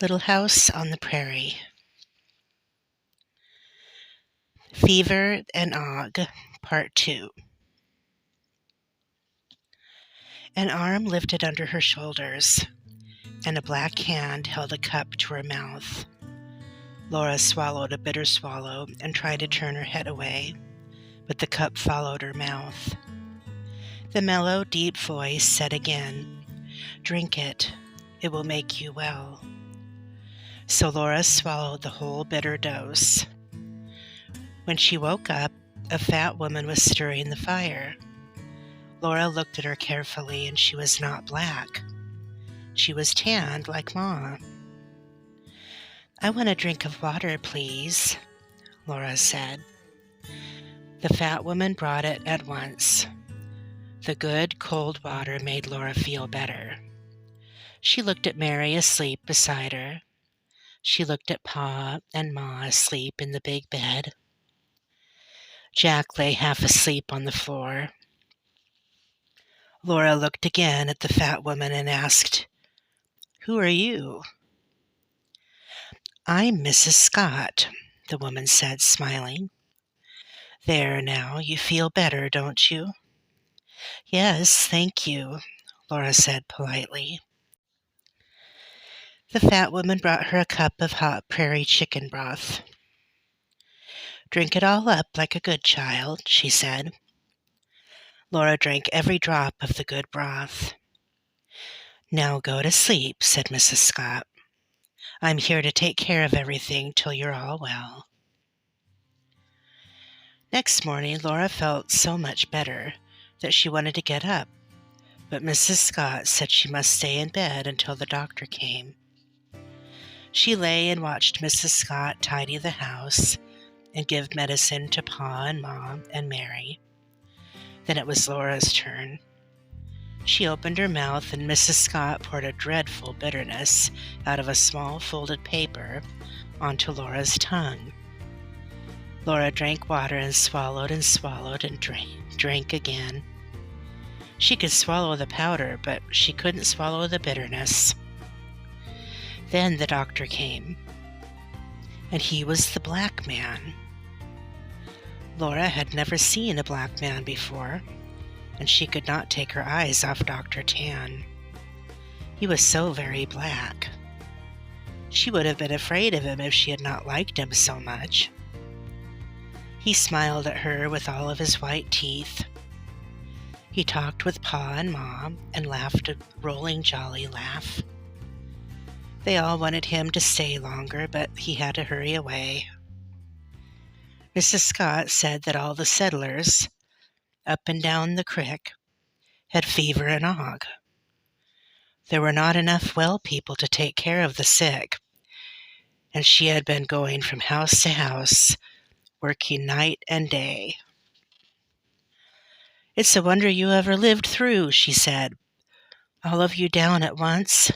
Little House on the Prairie. Fever and Auge, Part 2. An arm lifted under her shoulders, and a black hand held a cup to her mouth. Laura swallowed a bitter swallow and tried to turn her head away, but the cup followed her mouth. The mellow, deep voice said again, "Drink it. It will make you well." So Laura swallowed the whole bitter dose. When she woke up, a fat woman was stirring the fire. Laura looked at her carefully, and she was not black. She was tanned like Ma. "I want a drink of water, please," Laura said. The fat woman brought it at once. The good, cold water made Laura feel better. She looked at Mary asleep beside her. She looked at Pa and Ma asleep in the big bed. Jack lay half asleep on the floor. Laura looked again at the fat woman and asked, "Who are you?" "I'm Mrs. Scott," the woman said, smiling. "There now, you feel better, don't you?" "Yes, thank you," Laura said politely. The fat woman brought her a cup of hot prairie chicken broth. "Drink it all up like a good child," she said. Laura drank every drop of the good broth. "Now go to sleep," said Mrs. Scott. "I'm here to take care of everything till you're all well." Next morning, Laura felt so much better that she wanted to get up, but Mrs. Scott said she must stay in bed until the doctor came. She lay and watched Mrs. Scott tidy the house and give medicine to Pa and Ma and Mary. Then it was Laura's turn. She opened her mouth, and Mrs. Scott poured a dreadful bitterness out of a small folded paper onto Laura's tongue. Laura drank water and swallowed and drank again. She could swallow the powder, but she couldn't swallow the bitterness. Then the doctor came, and he was the black man. Laura had never seen a black man before, and she could not take her eyes off Dr. Tan. He was so very black. She would have been afraid of him if she had not liked him so much. He smiled at her with all of his white teeth. He talked with Pa and Ma and laughed a rolling, jolly laugh. They all wanted him to stay longer, but he had to hurry away. Mrs. Scott said that all the settlers, up and down the creek, had fever and ague. There were not enough well people to take care of the sick, and she had been going from house to house, working night and day. "It's a wonder you ever lived through," she said. "All of you down at once."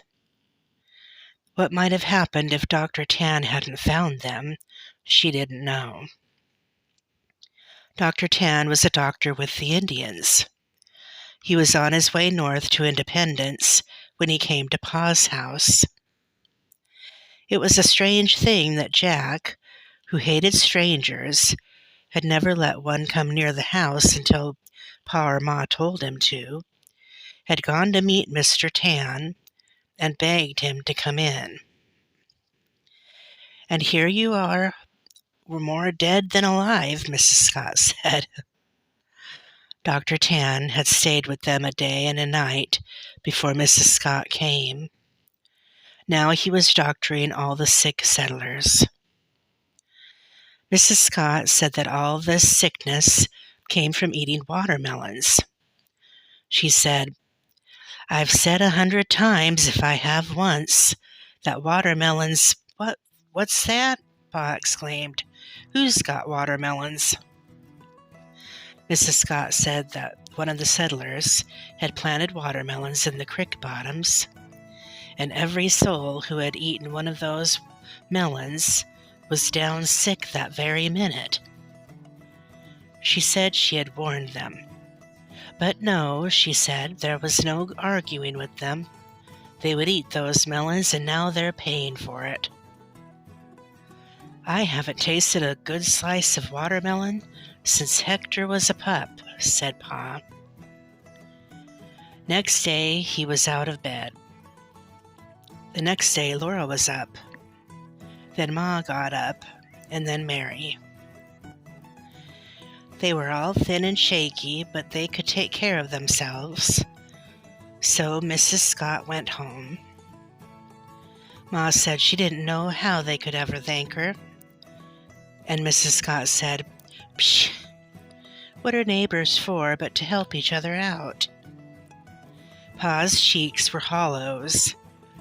What might have happened if Dr. Tan hadn't found them, she didn't know. Dr. Tan was a doctor with the Indians. He was on his way north to Independence when he came to Pa's house. It was a strange thing that Jack, who hated strangers, had never let one come near the house until Pa or Ma told him to, had gone to meet Mr. Tan and begged him to come in. "And here you are, we're more dead than alive," Mrs. Scott said. Dr. Tan had stayed with them a day and a night before Mrs. Scott came. Now he was doctoring all the sick settlers. Mrs. Scott said that all this sickness came from eating watermelons. She said, "I've said 100 times, if I have once, that watermelons—" What's that?" Pa exclaimed. "Who's got watermelons?" Mrs. Scott said that one of the settlers had planted watermelons in the creek bottoms, and every soul who had eaten one of those melons was down sick that very minute. She said she had warned them. But no, she said, there was no arguing with them. They would eat those melons, and now they're paying for it. I haven't tasted a good slice of watermelon since Hector was a pup, said Pa. Next day, he was out of bed. The next day, Laura was up. Then Ma got up, and then Mary. They were all thin and shaky, but they could take care of themselves. So Mrs. Scott went home. Ma said she didn't know how they could ever thank her. And Mrs. Scott said, "Psh, what are neighbors for but to help each other out?" Pa's cheeks were hollows,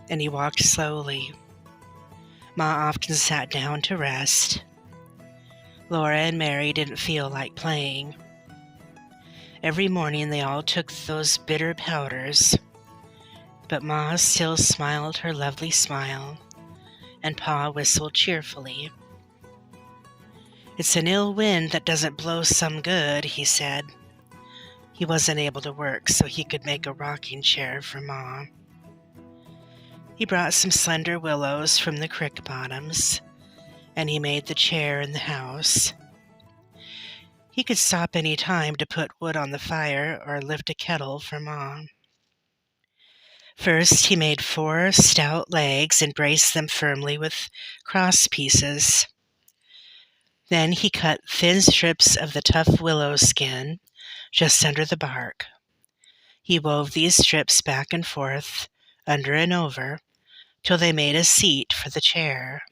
and he walked slowly. Ma often sat down to rest. Laura and Mary didn't feel like playing. Every morning they all took those bitter powders, but Ma still smiled her lovely smile, and Pa whistled cheerfully. "It's an ill wind that doesn't blow some good," he said. He wasn't able to work, so he could make a rocking chair for Ma. He brought some slender willows from the creek bottoms, and he made the chair in the house. He could stop any time to put wood on the fire or lift a kettle for Ma. First, he made 4 stout legs and braced them firmly with cross pieces. Then he cut thin strips of the tough willow skin just under the bark. He wove these strips back and forth, under and over, till they made a seat for the chair.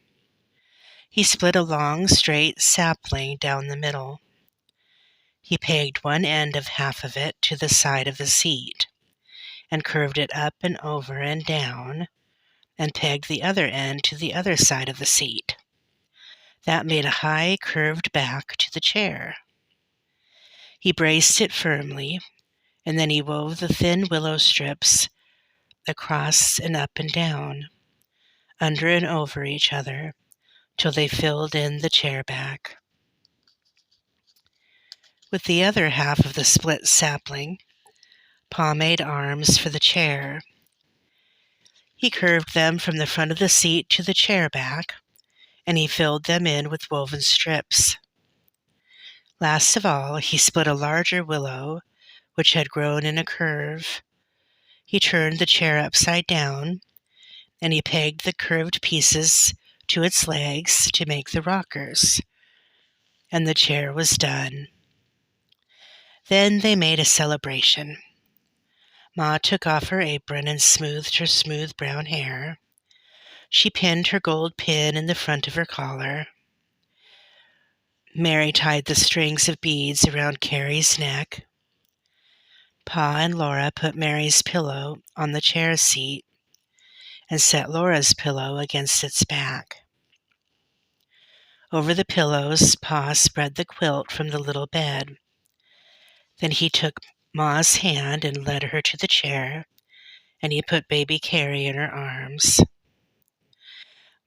He split a long, straight sapling down the middle. He pegged one end of half of it to the side of the seat, and curved it up and over and down, and pegged the other end to the other side of the seat. That made a high, curved back to the chair. He braced it firmly, and then he wove the thin willow strips across and up and down, under and over each other, till they filled in the chair back. With the other half of the split sapling, Pa made arms for the chair. He curved them from the front of the seat to the chair back, and he filled them in with woven strips. Last of all, he split a larger willow, which had grown in a curve. He turned the chair upside down, and he pegged the curved pieces to its legs to make the rockers, and the chair was done. Then they made a celebration. Ma took off her apron and smoothed her smooth brown hair. She pinned her gold pin in the front of her collar. Mary tied the strings of beads around Carrie's neck. Pa and Laura put Mary's pillow on the chair seat and set Laura's pillow against its back. Over the pillows, Pa spread the quilt from the little bed. Then he took Ma's hand and led her to the chair, and he put baby Carrie in her arms.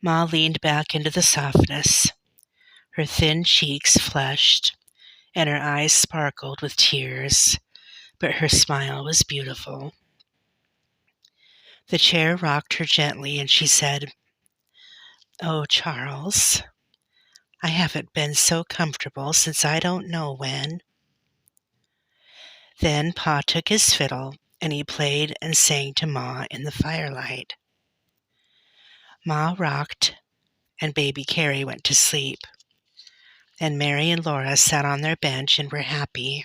Ma leaned back into the softness. Her thin cheeks flushed, and her eyes sparkled with tears, but her smile was beautiful. The chair rocked her gently, and she said, "Oh, Charles, I haven't been so comfortable since I don't know when." Then Pa took his fiddle, and he played and sang to Ma in the firelight. Ma rocked, and baby Carrie went to sleep, and Mary and Laura sat on their bench and were happy.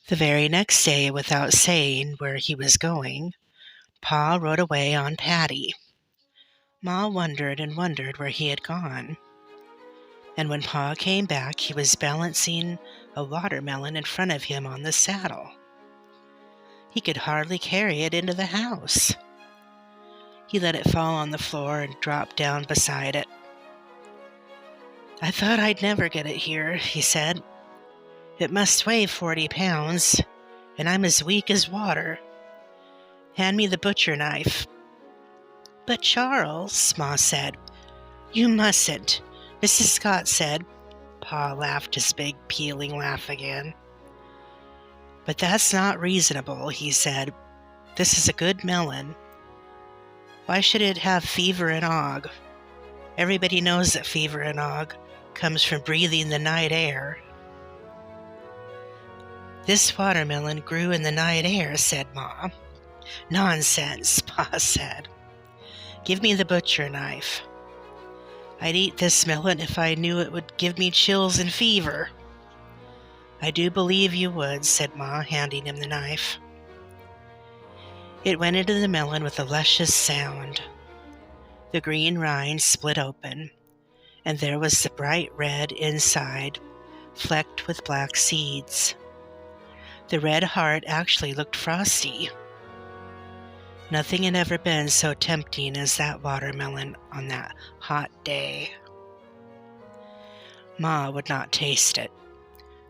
The very next day, without saying where he was going, Pa rode away on Patty. Ma wondered and wondered where he had gone. And when Pa came back, he was balancing a watermelon in front of him on the saddle. He could hardly carry it into the house. He let it fall on the floor and dropped down beside it. "I thought I'd never get it here," he said. "It must weigh 40 pounds, and I'm as weak as water. Hand me the butcher knife." "But Charles," Ma said, "you mustn't. Mrs. Scott said." Pa laughed his big peeling laugh again. "But that's not reasonable," he said. This is a good melon. Why should it have fever and ague? Everybody knows that fever and ague comes from breathing the night air. This watermelon grew in the night air, said Ma. Nonsense, Pa said. Give me the butcher knife. I'd eat this melon if I knew it would give me chills and fever. I do believe you would, said Ma, handing him the knife. It went into the melon with a luscious sound. The green rind split open, and there was the bright red inside, flecked with black seeds. The red heart actually looked frosty. Nothing had ever been so tempting as that watermelon on that hot day. Ma would not taste it.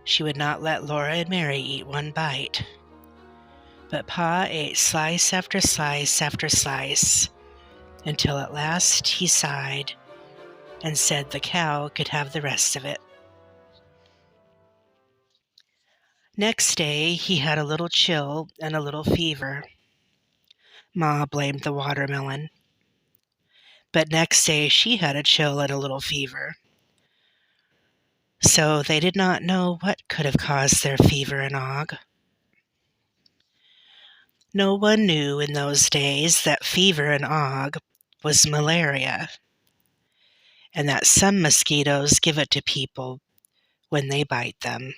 She would not let Laura and Mary eat one bite. But Pa ate slice after slice after slice, until at last he sighed and said the cow could have the rest of it. Next day he had a little chill and a little fever. Ma blamed the watermelon. But next day she had a chill and a little fever. So they did not know what could have caused their fever and ague. No one knew in those days that fever and ague was malaria, and that some mosquitoes give it to people when they bite them.